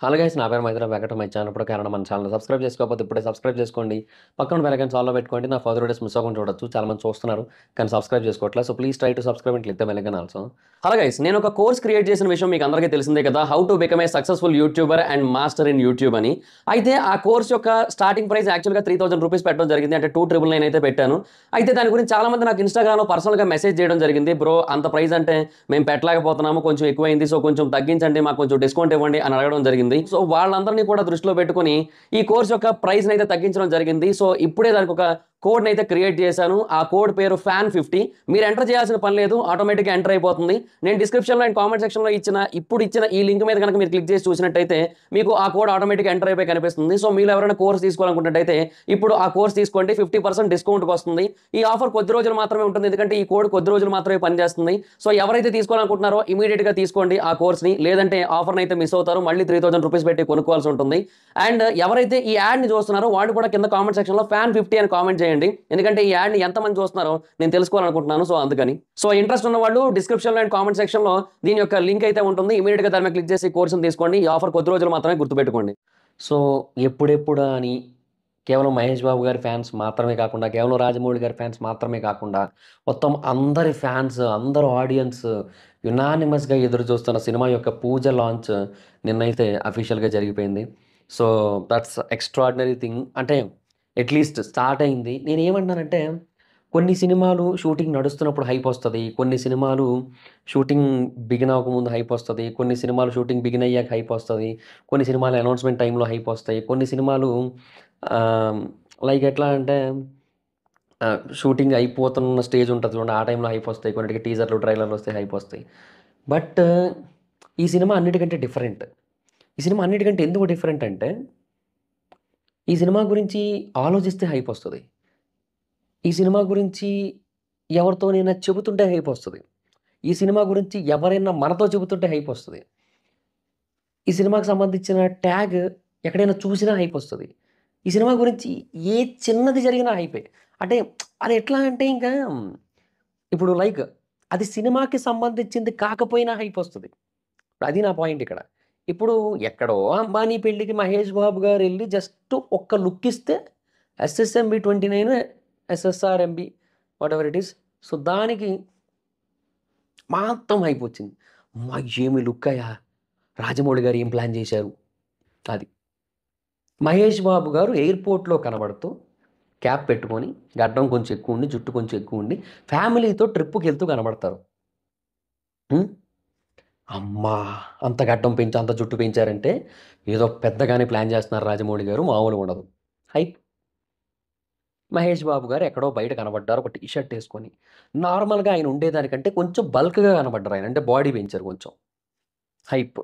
Hello guys, నా పేరు Maitra Venkata. My channel ఇప్పుడు కారణం మన ఛానల్ సబ్స్క్రైబ్ చేసుకోకపోతే ఇప్పుడే సబ్స్క్రైబ్ చేసుకోండి. పక్కన బెల్ ఐకాన్ ఆల్లో పెట్టుకోండి. నా ఫర్దర్ వీడియోస్ మిస్ అవ్వకుండా చూడొచ్చు. చాలా మంది చూస్తున్నారు కానీ సబ్స్క్రైబ్ చేసుకోవట్లేదు. So please try to subscribe and click the bell icon also. Hello guys, నేను ఒక కోర్స్ క్రియేట్ చేసిన విషయం మీకు అందరికీ తెలిసిందే కదా, how to become a successful YouTuber and master in YouTube అని. అయితే ఆ కోర్స్ యొక్క స్టార్టింగ్ ప్రైస్ యాక్చువల్గా 3000 రూపీస్ పెట్టడం జరిగింది. అంటే 2999 అయితే పెట్టాను. అయితే దాని గురించి చాలా మంది నాకు ఇన్స్టాగ్రామ్లో పర్సనల్గా మెసేజ్ చేయడం జరిగింది. బ్రో, అంత ప్రైస్ అంటే మేము పెట్టలేకపోతున్నాము, కొంచెం ఎక్కువైంది, సో కొంచెం తగ్గించండి, మాకు కొంచెం డిస్కౌంట్ ఇవ్వండి అని అడగడం జరిగింది. సో వాళ్ళందరినీ కూడా దృష్టిలో పెట్టుకొని ఈ కోర్స్ యొక్క ప్రైస్ అయితే తగ్గించడం జరిగింది. సో ఇప్పుడే దానికి ఒక కోడ్ అయితే క్రియేట్ చేశాను. ఆ కోడ్ పేరు FAN50. మీరు ఎంటర్ చేయాల్సిన పని లేదు, ఆటోమేటిక్గా ఎంటర్ అయిపోతుంది. నేను డిస్క్రిప్షన్లో అండ్ కామెంట్ సెక్షన్లో ఇచ్చిన ఈ లింక్ మీద కనుక మీరు క్లిక్ చేసి చూసినట్టయితే మీకు ఆ కోడ్ ఆటోమేటిక్గా ఎంటర్ అయిపోయి కనిపిస్తుంది. సో మీరు ఎవరైనా కోర్స్ తీసుకోవాలనుకున్నట్టయితే ఇప్పుడు ఆ కోర్స్ తీసుకోండి, 50% డిస్కౌంట్కి వస్తుంది. ఈ ఆఫర్ కొద్ది రోజులు మాత్రమే ఉంటుంది, ఎందుకంటే ఈ కోడ్ కొద్ది రోజులు మాత్రమే పనిచేస్తుంది. సో ఎవరైతే తీసుకోవాలనుకుంటున్నారో ఇమీడియట్గా తీసుకోండి ఆ కోర్స్ని, లేదంటే ఆఫర్ని అయితే మిస్ అవుతారు, మళ్ళీ 3000 రూపీస్ పెట్టి కొనుక్కోవాల్సి ఉంటుంది. అండ్ ఎవరైతే ఈ యాడ్ని చూస్తున్నారో వాళ్ళు కూడా కింద కామెంట్ సెక్షన్లో FAN50 అని కామెంట్ చేయండి, ఎందుకంటే ఈ యాడ్ని ఎంతమంది చూస్తున్నారో నేను తెలుసుకోవాలనుకుంటున్నాను. సో అందుకని ఇంట్రెస్ట్ ఉన్న వాళ్ళు డిస్క్రిప్షన్లో అండ్ కామెంట్ సెక్షన్లో దీని యొక్క లింక్ అయితే ఉంటుంది. ఇమీడియట్గా దాని మీద క్లిక్ చేసి కోర్సును తీసుకోండి. ఈ ఆఫర్ కొద్ది రోజులు మాత్రమే, గుర్తుపెట్టుకోండి. సో ఎప్పుడెప్పుడు అని కేవలం మహేష్ బాబు గారి ఫ్యాన్స్ మాత్రమే కాకుండా, కేవలం రాజమౌళి గారి ఫ్యాన్స్ మాత్రమే కాకుండా, మొత్తం అందరి ఫ్యాన్స్, అందరు ఆడియన్స్ యునానిమస్గా ఎదురు చూస్తున్న సినిమా యొక్క పూజ లాంచ్ నిన్నైతే అఫీషియల్గా జరిగిపోయింది. So that's extraordinary thing. అంటే అట్లీస్ట్ స్టార్ట్ అయింది. నేను ఏమంటున్నానంటే, కొన్ని సినిమాలు షూటింగ్ నడుస్తున్నప్పుడు హైప్ వస్తుంది, కొన్ని సినిమాలు షూటింగ్ బిగిన్ అవ్వకముందు హైప్ వస్తుంది, కొన్ని సినిమాలు షూటింగ్ బిగిన్ అయ్యాక హైప్ వస్తుంది, కొన్ని సినిమాలు అనౌన్స్మెంట్ టైంలో హైప్ వస్తాయి, కొన్ని సినిమాలు లైక్ ఎట్లా అంటే షూటింగ్ అయిపోతున్న స్టేజ్ ఉంటుంది చూడండి, ఆ టైంలో హైప్ వస్తాయి, కొన్నిటికి టీజర్లు ట్రైలర్లు వస్తాయి, హైప్ వస్తాయి. బట్ ఈ సినిమా అన్నిటికంటే డిఫరెంట్. ఈ సినిమా అన్నిటికంటే ఎందుకు డిఫరెంట్ అంటే, ఈ సినిమా గురించి ఆలోచిస్తే హైప్ వస్తుంది, ఈ సినిమా గురించి ఎవరితోనైనా చెబుతుంటే హైప్ వస్తుంది, ఈ సినిమా గురించి ఎవరైనా మనతో చెబుతుంటే హైప్ వస్తుంది, ఈ సినిమాకి సంబంధించిన ట్యాగ్ ఎక్కడైనా చూసినా హైప్ వస్తుంది, ఈ సినిమా గురించి ఏ చిన్నది జరిగినా హైపే. అంటే అది ఎట్లా అంటే ఇంకా ఇప్పుడు లైక్ అది సినిమాకి సంబంధించింది కాకపోయినా హైప్ వస్తుంది. అది నా పాయింట్ ఇక్కడ. ఇప్పుడు ఎక్కడో అంబానీ పెళ్ళికి మహేష్ బాబు గారు వెళ్ళి జస్ట్ ఒక్క లుక్ ఇస్తే SSMB 29 SSRMB what ever it is, so దానికి మాత్రం హైప్ వచ్చింది. అమ్మా ఏమి లుక్ అయ్యా, రాజమౌళి గారు ఏం ప్లాన్ చేశారు. అది మహేష్ బాబు గారు ఎయిర్పోర్ట్లో కనబడుతూ క్యాప్ పెట్టుకొని, గడ్డం కొంచెం ఎక్కువ ఉండి, జుట్టు కొంచెం ఎక్కువ ఉండి, ఫ్యామిలీతో ట్రిప్పుకి వెళ్తూ కనబడతారు. అమ్మా, అంత గడ్డం పెంచి అంత జుట్టు పెంచారంటే ఏదో పెద్దగానే ప్లాన్ చేస్తున్నారు రాజమౌళి గారు, మామూలుగా ఉండదు. హైప్. మహేష్ బాబు గారు ఎక్కడో బయట కనబడ్డారు ఒక టీ షర్ట్ వేసుకొని. నార్మల్గా ఆయన ఉండేదానికంటే కొంచెం బల్క్గా కనబడ్డారు ఆయన, అంటే బాడీ పెంచారు కొంచెం. హైప్.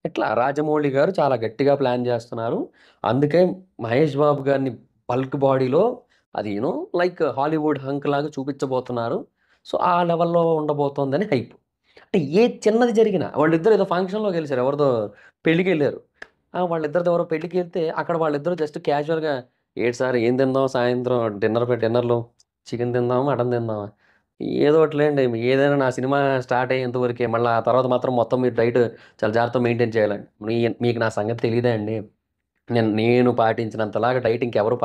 ఇట్లా రాజమౌళి గారు చాలా గట్టిగా ప్లాన్ చేస్తున్నారు, అందుకే మహేష్ బాబు గారిని బల్క్ బాడీలో అది లైక్ హాలీవుడ్ హంక్ లాగా చూపించబోతున్నారు. సో ఆ లెవెల్లో ఉండబోతోందని హైప్. అంటే ఏ చిన్నది జరిగినా, వాళ్ళిద్దరు ఏదో ఫంక్షన్లోకి వెళ్ళారు, ఎవరిదో పెళ్ళికి వెళ్ళారు, వాళ్ళిద్దరిది ఎవరో పెళ్ళికి వెళ్తే అక్కడ వాళ్ళిద్దరు జస్ట్ క్యాజువల్గా ఏంటి సార్ ఏం తిందాం సాయంత్రం డిన్నర్లో, చికెన్ తిందామా మటన్ తిందామా, ఏదో ఒకటిలేండి, ఏదైనా నా సినిమా స్టార్ట్ అయ్యేంతవరకే, మళ్ళీ ఆ తర్వాత మాత్రం మొత్తం మీరు డైట్ చాలా జాగ్రత్తగా మెయింటైన్ చేయాలండి. మీకు నా సంగతి తెలియదే అండి, నేను పాటించినంతలాగా డైట్ ఇంకెవరు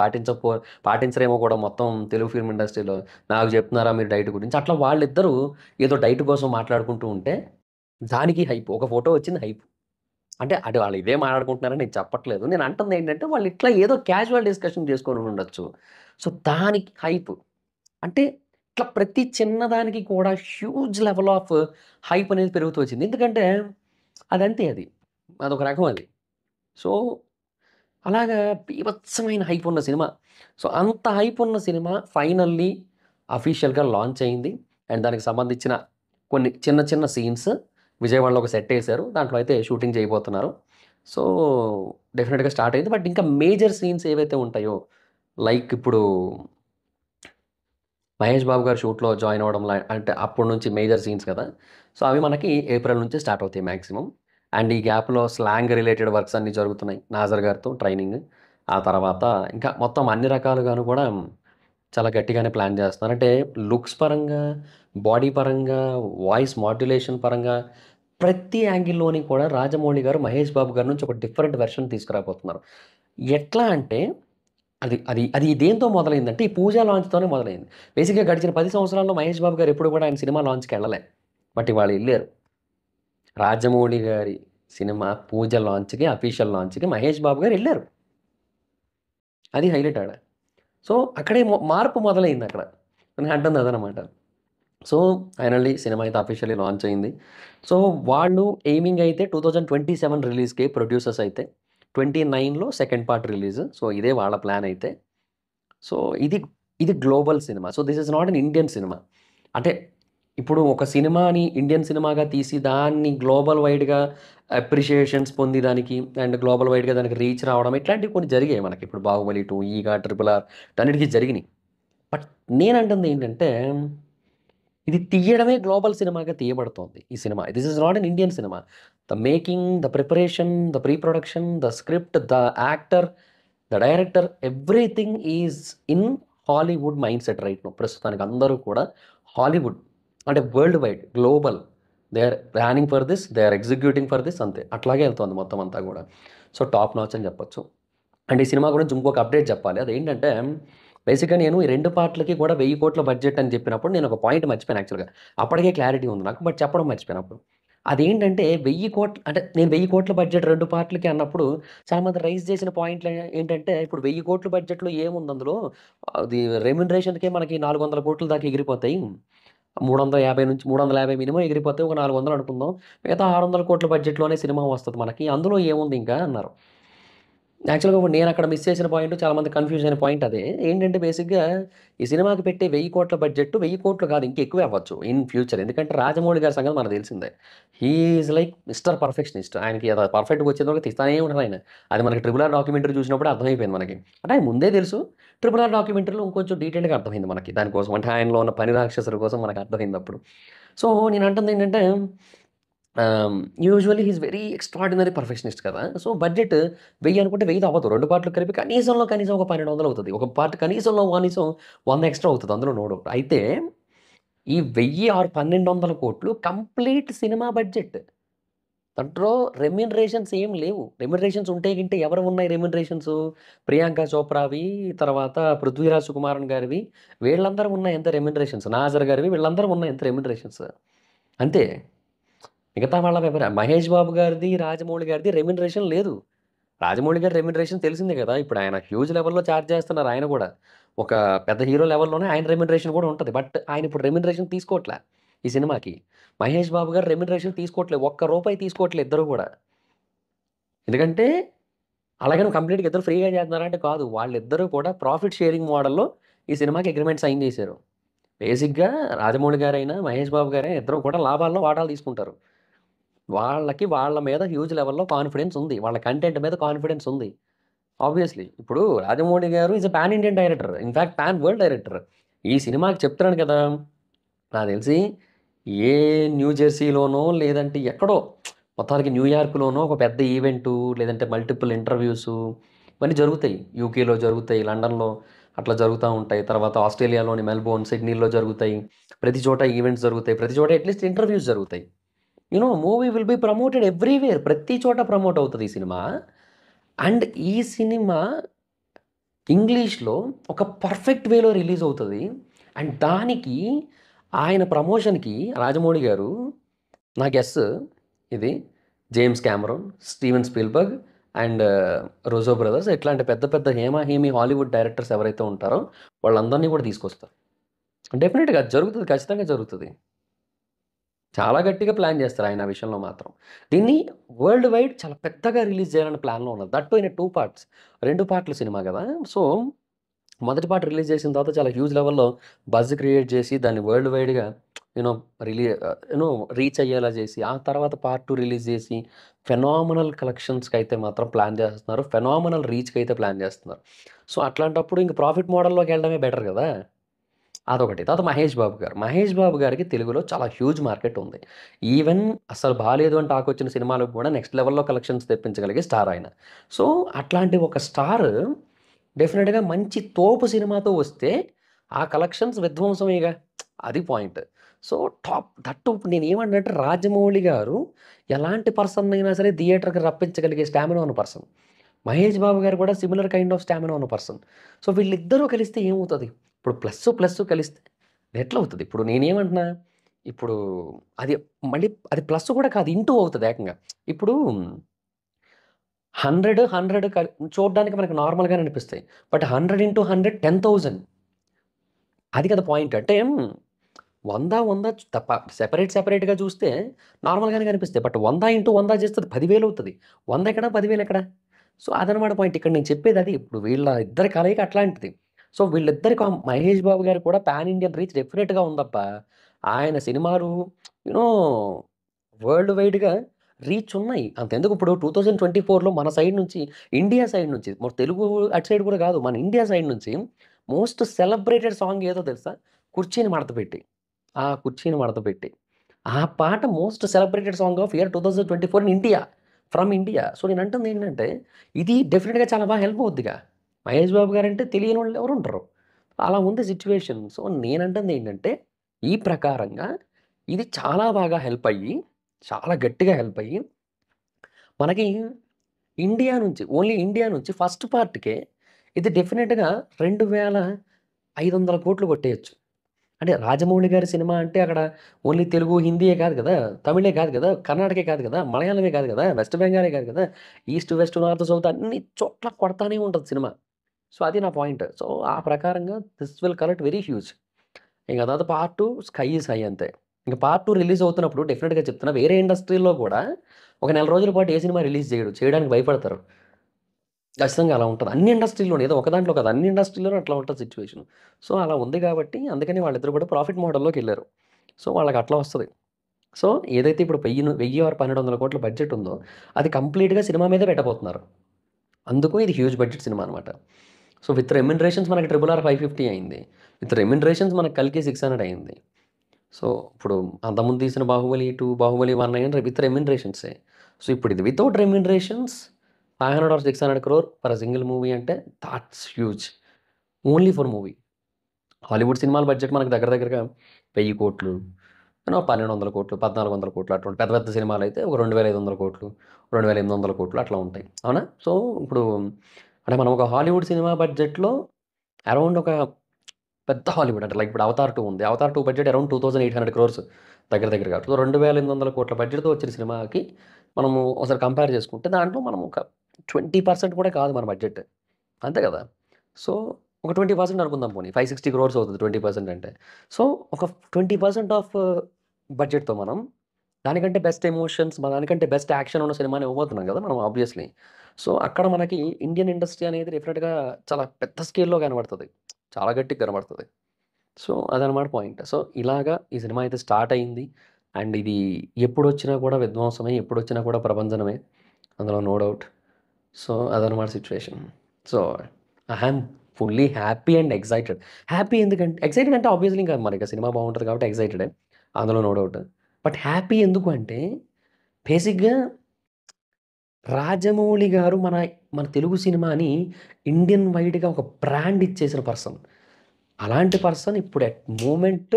పాటించరేమో కూడా మొత్తం తెలుగు ఫిల్మ్ ఇండస్ట్రీలో, నాకు చెప్తున్నారా మీరు డైట్ గురించి. అట్లా వాళ్ళిద్దరూ ఏదో డైట్ కోసం మాట్లాడుకుంటూ ఉంటే దానికి హైప్, ఒక ఫోటో వచ్చింది హైప్. అంటే అది వాళ్ళు ఇదే మాట్లాడుకుంటున్నారని నేను చెప్పట్లేదు, నేను అంటుంది ఏంటంటే వాళ్ళు ఇట్లా ఏదో క్యాజువల్ డిస్కషన్ చేసుకొని ఉండొచ్చు. సో దానికి హైప్. అంటే ఇట్లా ప్రతి చిన్నదానికి కూడా హ్యూజ్ లెవెల్ ఆఫ్ హైప్ అనేది పెరుగుతూ వచ్చింది. ఎందుకంటే అదంతే, అదొక రకం అది. సో అలాగా బీభత్సమైన హైప్ ఉన్న సినిమా. సో అంత హైప్ ఉన్న సినిమా ఫైనల్లీ అఫీషియల్గా లాంచ్ అయింది. అండ్ దానికి సంబంధించిన కొన్ని చిన్న చిన్న సీన్స్ విజయవాడలో ఒక సెట్ వేశారు, దాంట్లో అయితే షూటింగ్ చేయబోతున్నారు. సో డెఫినెట్గా స్టార్ట్ అయింది. బట్ ఇంకా మేజర్ సీన్స్ ఏవైతే ఉంటాయో, లైక్ ఇప్పుడు మహేష్ బాబు గారు షూట్లో జాయిన్ అవ్వడం, అంటే అప్పటి నుంచి మేజర్ సీన్స్ కదా, సో అవి మనకి ఏప్రిల్ నుంచి స్టార్ట్ అవుతాయి మ్యాక్సిమం. అండ్ ఈ గ్యాప్లో స్లాంగ్ రిలేటెడ్ వర్క్స్ అన్నీ జరుగుతున్నాయి, నాజర్ గారితో ట్రైనింగ్. ఆ తర్వాత ఇంకా మొత్తం అన్ని రకాలుగాను కూడా చాలా గట్టిగానే ప్లాన్ చేస్తున్నారు. అంటే లుక్స్ పరంగా, బాడీ పరంగా, వాయిస్ మాడ్యులేషన్ పరంగా ప్రతి యాంగిల్‌లోని కూడా రాజమౌళి గారు, మహేష్ బాబు గారి నుంచి ఒక డిఫరెంట్ వెర్షన్ తీసుకురాబోతున్నారు. ఎట్లా అంటే అది అది అది దేనితో మొదలైందంటే, ఈ 'పూజ' లాంచ్‌తోనే మొదలైంది. బేసిక్‌గా గడిచిన 10 సంవత్సరాల్లో మహేష్ బాబు గారు ఎప్పుడు కూడా ఆయన సినిమా లాంచ్‌కెళ్ళలే. బట్ ఇవాళ ఎళ్లారు. రాజమౌళి గారి సినిమా 'పూజ' లాంచ్‌కి, అఫీషియల్ లాంచ్‌కి మహేష్ బాబు గారు ఎళ్లారు. అది హైలైట్ ఆడ. సో, అక్కడే మార్పు మొదలైందక్కడ. నేను అంటుంది అదనమాట. సో, ఫైనల్లీ సినిమా అయితే అఫీషియల్లీ లాంచ్ అయింది. సో, వాళ్ళు ఎయిమింగ్ అయితే 2027 రిలీజ్‌కి ప్రొడ్యూసర్స్ అయితే. 29లో సెకండ్ పార్ట్ రిలీజ్. సో, ఇదే వాళ్ళ ప్లాన్ అయితే. సో, ఇది ఇది global cinema. So, this is not an Indian cinema. అంటే ఇప్పుడు ఒక సినిమాని ఇండియన్ సినిమాగా తీసి దాన్ని గ్లోబల్ వైడ్‌గా అప్రిషియేషన్స్ పొంది దానికి అండ్ గ్లోబల్ వైడ్‌గా దానికి రీచ్ రావడం ఇట్లాంటివి కొన్ని జరిగాయి మనకి. ఇప్పుడు 'బాహుబలి 2', 'ఈగ', 'ట్రిపుల్ ఆర్' వీటన్నిటికి జరిగినియి. బట్ నేనంటుంది ఏంటంటే ఇది తీయడమే గ్లోబల్ సినిమాగా తీయబడుతోంది ఈ సినిమా. This is not an Indian cinema. The making, the preparation, the pre production, the script, the actor, the director everything is in Hollywood mindset right now. ప్రస్తుతానికి అందరూ కూడా హాలీవుడ్ అంటే worldwide, global. They are planning for this, they are executing for this అంతే. అట్లాగే వెళ్తోంది మొత్తం అంతా గూడా. సో, టాప్ నాచ్ అని చెప్పొచ్చు. అండ్ ఈ సినిమా గురించి ఇంకొక అప్డేట్ చెప్పాలి. అదేంటంటే బేసిక్‌గా నేను ఈ 2 పార్ట్‌లకి కూడా 1000,00,00,000 బడ్జెట్ అని చెప్పినప్పుడు నేను ఒక పాయింట్ మర్చిపోయాను యాక్చువల్‌గా. అప్పటికే క్లారిటీ ఉంది నాకు. బట్ చెప్పడం మర్చిపోయాను అప్పుడు. అదేంటంటే 1000,00,00,000 అంటే నేను 1000,00,00,000 బడ్జెట్ 2 పార్ట్‌లకి అన్నప్పుడు చాలామంది రైజ్ చేసిన పాయింట్లు ఏంటంటే ఇప్పుడు 1000,00,00,000 బడ్జెట్‌లో ఏముంది అందులో? అది రెమ్యునరేషన్‌కే మనకి 400,00,00,000 దాకా ఎగిరిపోతాయి. 350 నుంచి 350 మినిమమ్ ఎగిరిపోతాయి. ఒక 400 అనుకుందాం. మిగతా 600,00,00,000 బడ్జెట్‌లోనే సినిమా వస్తది మనకి. అందులో ఏముంది ఇంకా అన్నారు. యాక్చువల్‌గా ఇప్పుడు నేనక్కడ మిస్ చేసిన పాయింట్ చాలామంది కన్‌ఫ్యూజ్ అయిన పాయింట్ అదే. ఏంటంటే బేసిక్‌గా ఈ సినిమాకి పెట్టే 1000,00,00,000 బడ్జెట్ 1000,00,00,000 కాదు ఇంకా ఎక్కువే అవ్వచ్చు ఇన్ ఫ్యూచర్. ఎందుకంటే రాజమౌళి గారి సంగతి మనకు తెలిసిందే. He is like mister perfectionist. ఆయనకి అది పర్ఫెక్ట్‌గా వచ్చేంతవరకు తీస్తానే ఉంటారు ఆయన. అది మనకి 'ట్రిపుల్ ఆర్' డాక్యుమెంటరీ చూసినప్పుడే అర్థమైపోయింది మనకి. అంటే ఆయన ముందే తెలుసు. 'ట్రిపుల్ ఆర్' డాక్యుమెంటరీలో ఇంకొంచెం డీటెయిల్‌గా అర్థమైంది మనకి దానికోసం. అంటే ఆయనలో ఉన్న పని రాక్షసుల కోసం మనకు అర్థమైందప్పుడు. సో, నేను ఏంటంటే usually he is very extraordinary perfectionist కదా! సో, బడ్జెట్ 1000 అనుకుంటే 1000 అవ్వదు. 2 పార్ట్‌లు కలిపి కనీసంలో కనీసం ఒక 1200 అవుతది. ఒక పార్ట్ కనీసంలో కనీసం 100 ఎక్స్‌ట్రా అవుతది. అందులో నో డౌట్. అయితే ఈ 1000 ఆర్ 1200,00,00,000 కంప్లీట్ సినిమా బడ్జెట్. దాంట్లో రెమ్యూనరేషన్స్ ఏం లేవు. రెమ్యూనరేషన్స్ ఉంటే గింటే ఎవరివి ఉన్నాయి రెమ్యూనరేషన్స్? ప్రియాంక చోప్రావి, తర్వాత 'పృథ్వీరాజ్ సుకుమారన్' గారివి వీళ్ళందరివి ఉన్నాయి అంతే రెమ్యూనరేషన్స్. 'నాజర్' గారివి వీళ్ళందరివి ఉన్నాయి అంతే రెమ్యూనరేషన్స్. అంతే. మిగతా వాళ్ళవి మహేష్ బాబు గారిది, రాజమౌళి గారిది రెమ్యూనరేషన్ లేదు. రాజమౌళి గారి రెమ్యూనరేషన్ తెలిసిందే కదా! ఇప్పుడు ఆయన హ్యూజ్ లెవెల్‌లో చార్జ్ చేస్తున్నారు ఆయన గూడా. ఒక పెద్ద హీరో లెవెల్‌లోనే ఆయన రెమ్యూనరేషన్ గూడా ఉంటది. బట్ ఆయన ఇప్పుడు రెమ్యూనరేషన్ తీసుకోవట్లా ఈ సినిమాకి. మహేష్ బాబు గారు రెమ్యూనరేషన్ తీసుకోవట్లేదు. ఒక్క రూపాయి తీసుకోవట్లేదు ఇద్దరు గూడా. ఎందుకంటే అలాగని కంప్లీట్‌గా ఇద్దరు ఫ్రీగా చేస్తున్నారా అంటే కాదు. వాళ్ళిద్దరూ కూడా ప్రాఫిట్ షేరింగ్ మోడల్‌లో ఈ సినిమాకి అగ్రీమెంట్ సైన్ చేశారు. బేసిక్‌గా రాజమౌళి గారైనా, మహేష్ బాబు గారైనా ఇద్దరు కూడా లాభాల్లో వాటాలు తీసుకుంటారు. వాళ్ళకి వాళ్ళ మీద హ్యూజ్ లెవెల్‌లో కాన్ఫిడెన్స్ ఉంది. వాళ్ళ కంటెంట్ మీద కాన్ఫిడెన్స్ ఉంది. ఆబ్వియస్‌లీ. ఇప్పుడు 'రాజమౌళి' గారు is a pan Indian director. In fact pan world director. ఈ సినిమాకి చెప్తున్నాను కదా! నాకు తెలిసి ఏ న్యూ జెర్సీలోనో లేదంటే ఎక్కడో మొత్తానికి న్యూయార్క్‌లోనో ఒక పెద్ద ఈవెంటు లేదంటే మల్టిపుల్ ఇంటర్‌వ్యూసు ఇవన్నీ జరుగుతాయి. యూకేలో జరుగుతాయి. లండన్‌లో అట్లా జరుగుతా ఉంటాయి. తర్వాత ఆస్ట్రేలియాలోని మెల్బోర్న్, సిడ్నీలో జరుగుతాయి. ప్రతి చోట ఈవెంట్స్ జరుగుతాయి. ప్రతి చోట అట్‌లీస్ట్ ఇంటర్‌వ్యూస్ జరుగుతాయి. Movie will be promoted everywhere. ప్రతి చోట ప్రమోట్ అవుతది ఈ సినిమా. అండ్ ఈ సినిమా ఇంగ్లీష్‌లో ఒక పర్ఫెక్ట్ వేలో రిలీజ్ అవుతది. అండ్ దానికి ఆయన ప్రమోషన్‌కి రాజమౌళి గారు నా గెస్ ఇది James Cameron, Steven Spielberg and Russo brothers ఇట్లాంటి పెద్ద పెద్ద హేమీ హాలీవుడ్ డైరెక్టర్స్ ఎవరైతే ఉంటారో వాళ్ళందరిని కూడా తీసుకొస్తారు. డెఫినిట్‌గా అది జరుగుతది. ఖచ్చితంగా జరుగుతది. చాలా గట్టిగా ప్లాన్ చేస్తారు ఆయన ఆ విషయంలో మాత్రం. దీన్ని వరల్డ్ వైడ్ చాలా పెద్దగా రిలీజ్ చేయాలని ప్లాన్‌లో ఉన్నారు. That too in 2 parts. 2 పార్ట్‌ల సినిమా గదా! సో, మొదటి పార్ట్ రిలీజ్ చేసిన తర్వాత చాలా హ్యూజ్ లెవెల్‌లో బజ్ క్రియేట్ చేసి దాన్ని వరల్డ్ వైడ్‌గా యూ నో రిలీ రీచ్ అయ్యేలా చేసి, ఆ తర్వాత పార్ట్ 2 రిలీజ్ చేసి ఫెనామినల్ కలెక్షన్స్‌కైతే మాత్రం ప్లాన్ చేస్తున్నారు. ఫెనామినల్ రీచ్‌కైతే ప్లాన్ చేస్తున్నారు. సో, అట్లాంటప్పుడు ఇంక ప్రాఫిట్ మోడల్‌లోకి వెళ్ళడమే బెటర్ గదా! అదొకటి. తర్వాత 'మహేష్ బాబు' గారు. 'మహేష్ బాబు' గారికి తెలుగులో చాలా హ్యూజ్ మార్కెట్ ఉంది. ఈవెన్ అసలు బాలేదు అని టాకొచ్చిన సినిమాలకు కూడా నెక్స్ట్ లెవెల్‌లో కలెక్షన్స్ తెప్పించగలిగే స్టార్ ఆయన. సో, అట్లాంటి ఒక స్టార్ డెఫినిట్‌గా మంచి తోపు సినిమాతో వస్తే ఆ కలెక్షన్స్ విధ్వంసమేగా. అది పాయింట్. సో టాప్ దట్టు ఇప్పుడు నేనేమన్నానంటే రాజమౌళి గారు ఎలాంటి పర్సన్ అయినా సరే థియేటర్‌కి రప్పించగలిగే స్టామినా ఉన్న పర్సన్. మహేష్ బాబు గారు కూడా సిమిలర్ కైండ్ ఆఫ్ స్టామినా ఉన్న పర్సన్. సో వీళ్ళిద్దరూ కలిస్తే ఏమవుతది? ఇప్పుడు ప్లస్సు కలిస్తే ఎట్లవుతది? ఇప్పుడు నేనేమంటున్నా, ఇప్పుడు అది మళ్ళీ అది ప్లస్ కూడా కాదు. ఇంటూ అవుతది ఏకంగా. ఇప్పుడు 100, 100 చూడ్డానికి మనకు నార్మల్‌గానే అనిపిస్తాయి. బట్ 100 ఇంటూ 100 10,000 అది కదా పాయింట్. అంటే 100, 100 సెపరేట్‌గా చూస్తే నార్మల్‌గానే కనిపిస్తాయి. బట్ 100 ఇంటూ 100 చేస్తే అది 10,000 అవుతది. 100 ఎక్కడ? 10,000 ఎక్కడ? సో అదనమాట పాయింట్. ఇక్కడ నేను చెప్పేదది. ఇప్పుడు వీళ్ళ ఇద్దరి కలయిక అట్లాంటిది. సో వీళ్ళిద్దరి మహేష్ బాబు గారికి కూడా పాన్ ఇండియన్ రీచ్ డెఫినిట్‌గా ఉందబ్బా! ఆయన సినిమాలు యూ నో వరల్డ్ వైడ్‌గా రీచ్ ఉన్నాయి. అంతెందుకు ఇప్పుడు 2024లో మన సైడ్ నుంచి ఇండియా సైడ్ నుంచి మరి తెలుగు అటు సైడ్ కూడా కాదు. మన ఇండియా సైడ్ నుంచి మోస్ట్ సెలబ్రేటెడ్ సాంగ్ ఏదో తెలుసా? 'కుర్చీని మడతపెట్టి.' ఆ 'కుర్చీని మడతపెట్టి.' ఆ పాట most celebrated song of year 2024 in India. From India. So నేనంటుందేంటంటే ఇది డెఫినిట్‌గా చాలా బాగా హెల్ప్ అవుద్దిగా. మహేష్ బాబు గారంటే తెలియనోళ్ళు ఎవరుంటరు. అలా ఉంది సిట్యుయేషన్. సో నేనంటుందేంటంటే ఈ ప్రకారంగా ఇది చాలా బాగా హెల్ప్ అయ్యి, చాలా గట్టిగా హెల్ప్ అయ్యి మనకి ఇండియా నుంచి ఓన్లీ ఇండియా నుంచి ఫస్ట్ పార్ట్‌కే ఇది డెఫినిట్‌గా 2,500,00,00,000 కొట్టేయొచ్చు. అంటే రాజమౌళి గారి సినిమా అంటే అక్కడ ఓన్లీ తెలుగు, హిందీయే కాదు కదా! తమిళే కాదు కదా! కర్ణాటకే కాదు కదా! మలయాళమే కాదు కదా! వెస్ట్ బెంగాలే కాదు కదా! ఈస్ట్, వెస్ట్, నార్త్, సౌత్ అన్ని చోట్ల కొడతానే ఉంటది సినిమా. సో అది నా పాయింట్. సో ఆ ప్రకారంగా this will collect very huge. ఇంక తర్వాత పార్ట్ 2 స్కై ఈజ్ హై అంతే. ఇంక పార్ట్ 2 రిలీజ్ అవుతున్నప్పుడు డెఫినిట్‌గా చెప్తున్నా వేరే ఇండస్ట్రీ‌లో కూడా ఒక నెల రోజుల పాటు ఏ సినిమా రిలీజ్ చేయడు. చేయడానికి భయపడతారు. ఖచ్చితంగా అలా ఉంటది. అన్ని ఇండస్ట్రీ‌ల్లోను ఏదో ఒక దాంట్లో కాదు. అన్ని ఇండస్ట్రీ‌ల్లోనూ అట్లా ఉంటది సిట్యుయేషన్. సో అలా ఉంది కాబట్టి అందుకని వాళ్ళిద్దరూ కూడా ప్రాఫిట్ మోడల్‌లోకెళ్లారు. సో వాళ్ళకి అట్లా వస్తది. సో ఏదైతే ఇప్పుడు 1000 ఆర్ 1,200,00,00,000 బడ్జెట్ ఉందో అది కంప్లీట్‌గా సినిమా మీదే పెట్టబోతున్నారు. అందుకు ఇది హ్యూజ్ బడ్జెట్ సినిమా అనమాట. సో విత్ రెమ్యునరేషన్స్ మనకి 'ట్రిపుల్ ఆర్' 550 అయింది. విత్ రెమ్యునరేషన్స్ మనకి 'కల్కి' 600 అయింది. సో ఇప్పుడు అంతకుముందు తీసిన 'బాహుబలి 2', 'బాహుబలి 1' అయ్యాయి విత్ రెమ్యునరేషన్సే. సో ఇప్పుడు ఇది without remunerations 500 or 600 crore for a single movie అంటే that's huge. Only for movie. Hollywood సినిమాల బడ్జెట్ మనకు దగ్గర దగ్గరగా 1000,00,00,000 1,200,00,00,000, 1,400,00,00,000 అటువంటి పెద్ద పెద్ద సినిమాలైతే ఒక 2,500,00,00,000, 2,800,00,00,000 అట్లా ఉంటాయి. అవునా? సో ఇప్పుడు అంటే మనం ఒక హాలీవుడ్ సినిమా బడ్జెట్‌లో అరౌండ్ ఒక పెద్ద హాలీవుడ్ అంటే లైక్ ఇప్పుడు 'అవతార్ 2' ఉంది. 'అవతార్ 2' బడ్జెట్ అరౌండ్ 2,800 క్రోర్స్ దగ్గర దగ్గరగా. సో 2,800,00,00,000 బడ్జెట్‌తో వచ్చిన సినిమాకి మనము ఒకసారి కంపేర్ చేసుకుంటే దాంట్లో మనం ఒక 20% కూడా కాదు మన బడ్జెట్. అంతే కదా! సో ఒక 20% అనుకుందాం పోనీ. 560 క్రోర్స్ అవుతది 20% అంటే. సో ఒక 20% ఆఫ్ బడ్జెట్‌తో మనం దానికంటే బెస్ట్ ఎమోషన్స్, దానికంటే బెస్ట్ యాక్షన్ ఉన్న సినిమాని ఇవ్వబోతున్నాం కదా! మనం ఆబ్వియస్‌లీ. సో అక్కడ మనకి ఇండియన్ ఇండస్ట్రీ అనేది డెఫినిట్‌గా చాలా పెద్ద స్కేల్‌లో కనబడతది. చాలా గట్టిగా కనబడతది. సో అదనమాట పాయింట్. సో ఇలాగా ఈ సినిమా అయితే స్టార్ట్ అయింది. అండ్ ఇది ఎప్పుడొచ్చినా కూడా విధ్వంసమే, ఎప్పుడొచ్చినా కూడా ప్రభంజనమే. అందులో నో డౌట్. సో అదనమాట situation. So I am fully happy and excited. Happy ఎందుకంటే ఎక్సైటెడ్ అంటే ఆబ్వియస్‌లీ ఇంకా మనకి సినిమా బావుంటది కాబట్టి ఎక్సైటెడే. అందులో నో డౌట్. బట్ హ్యాపీ ఎందుకు అంటే బేసిక్‌గా రాజమౌళి గారు మన మన తెలుగు సినిమాని ఇండియన్ వైడ్‌గా ఒక బ్రాండ్ ఇచ్చేసిన పర్సన్. అలాంటి పర్సన్ ఇప్పుడు ఎట్ మూమెంట్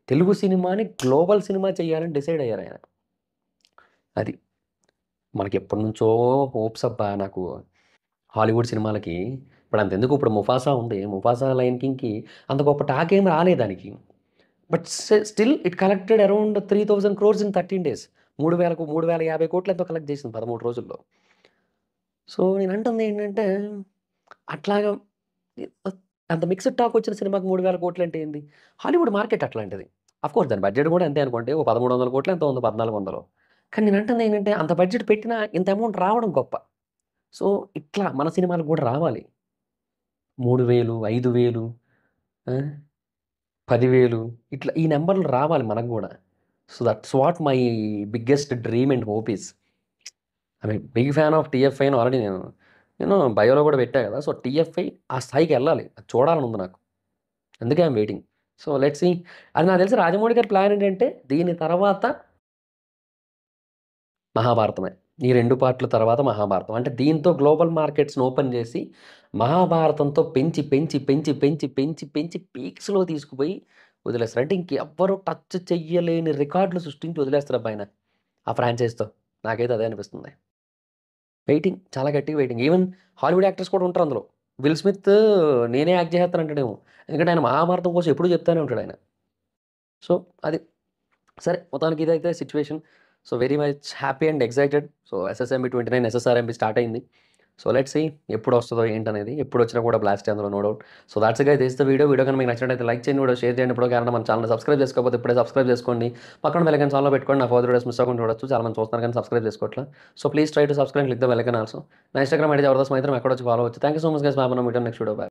తెలుగు సినిమాని గ్లోబల్ సినిమా చేయాలని డిసైడ్ అయ్యారాయన. అది. మనకెప్పటినుంచో హోప్స్ అబ్బా! నాకు హాలీవుడ్ సినిమాలకి. ఇప్పుడంతెందుకు ఇప్పుడు 'ముఫాసా' ఉంది. 'ముఫాసా', 'లయన్ కింగ్‌కి' అంత గొప్ప టాకేం రాలే దానికి. But still it collected around 3,000 crores in 13 days. 3,050,00,00,000 ఎంతో కలెక్ట్ చేసింది 13 రోజుల్లో. సో నేనంటుందేంటంటే అట్లాగా ఆహ్, అంత మిక్స్డ్ టాక్ వచ్చిన సినిమాకి 3,000,00,00,000 అంటే ఏంది? హాలీవుడ్ మార్కెట్ అట్లాంటిది. ఆఫ్‌కోర్స్ దాని బడ్జెట్ కూడా అంతే అనుకోండి. ఓ 1,300,00,00,000 ఎంతో ఉంది 1,400. కానీ నేనంటుందేంటంటే అంత బడ్జెట్ పెట్టినా ఇంత అమౌంట్ రావడం గొప్ప. సో ఇట్లా మన సినిమాలకు కూడా రావాలి. 3,000, 5,000 ఆ! 10,000 ఇట్లా ఈ నంబర్‌లు రావాలి మనకు గూడా. So that's what my biggest dream and hope is. I mean big fan of TFI అని ఆల్రెడీ నేను బయోలో గూడా పెట్టా గదా! సో టీఎఫ్ఐ ఆ స్థాయికెళ్ళాలి. అది చూడాలనుంది నాకు. అందుకే I am waiting. So let's see. అది నాకు తెలిసి రాజమౌళి గారి ప్లాన్ ఏంటంటే దీని తర్వాత మహాభారతమే. ఈ 2 పార్ట్‌ల తర్వాత మహాభారతం. అంటే దీంతో గ్లోబల్ మార్కెట్స్‌ని ఓపెన్ జేసి, మహాభారతంతో పెంచి, పెంచి, పెంచి, పెంచి, పెంచి, పెంచి పీక్స్‌లో తీసుకుపోయి వదిలేస్తారు. అంటే ఇంకెవ్వరు టచ్ చెయ్యలేని రికార్డులు సృష్టించి వదిలేస్తారు అబ్బాయన ఆ ఫ్రాంచైజ్‌తో. నాకైతే అదే అనిపిస్తుంది. వెయిటింగ్. చాలా గట్టిగా వెయిటింగ్. ఈవెన్ హాలీవుడ్ యాక్టర్స్ కూడా ఉంటారు అందులో. విల్ స్మిత్ నేనే యాక్ట్ చేసేస్తానంటాడేమో. ఎందుకంటే ఆయన మహాభారతం కోసం ఎప్పుడూ చెప్తానే ఉంటాడాయన. సో, అది. సరే మొత్తానికి ఇదైతే situation. So, very much happy and excited. So, SSMB 29 SSRMB start అయింది. సో, లెట్స్ సీ ఎప్పుడొస్తదో ఏంటనేది. ఎప్పుడొచ్చినా కూడా బ్లాస్టే అందులో no doubt. So, that's it guys this the video. Video కనుక మీకు నచ్చినట్టయితే లైక్ చేయండి, వీడియో షేర్ చేయండి. ఇప్పుడు కారణం మన ఛానెల్‌ని సబ్స్క్రైబ్ చేసుకోకపోతే ఇప్పుడే సబ్స్క్రైబ్ చేసుకోండి. పక్కన బెల్ ఐకాన్ ఆన్‌లో పెట్టుకోండి. నా ఫర్దర్ వీడియోస్ మిస్ అవ్వకుండా చూడొచ్చు. చాలా మంది చూస్తున్నారు కానీ సబ్స్క్రైబ్ చేసుకోవట్లే. So, please try to subscribe and click the bell icon also. నా ఇన్‌స్టాగ్రామ్ ఐడీ జబర్దస్త్ మైత్రం ఎక్కడొచ్చి ఫాలో అవ్వచ్చు. Thank you so much guys. Bye. మనం మీట్ నెక్స్ట్ వీడియో. బాయ్.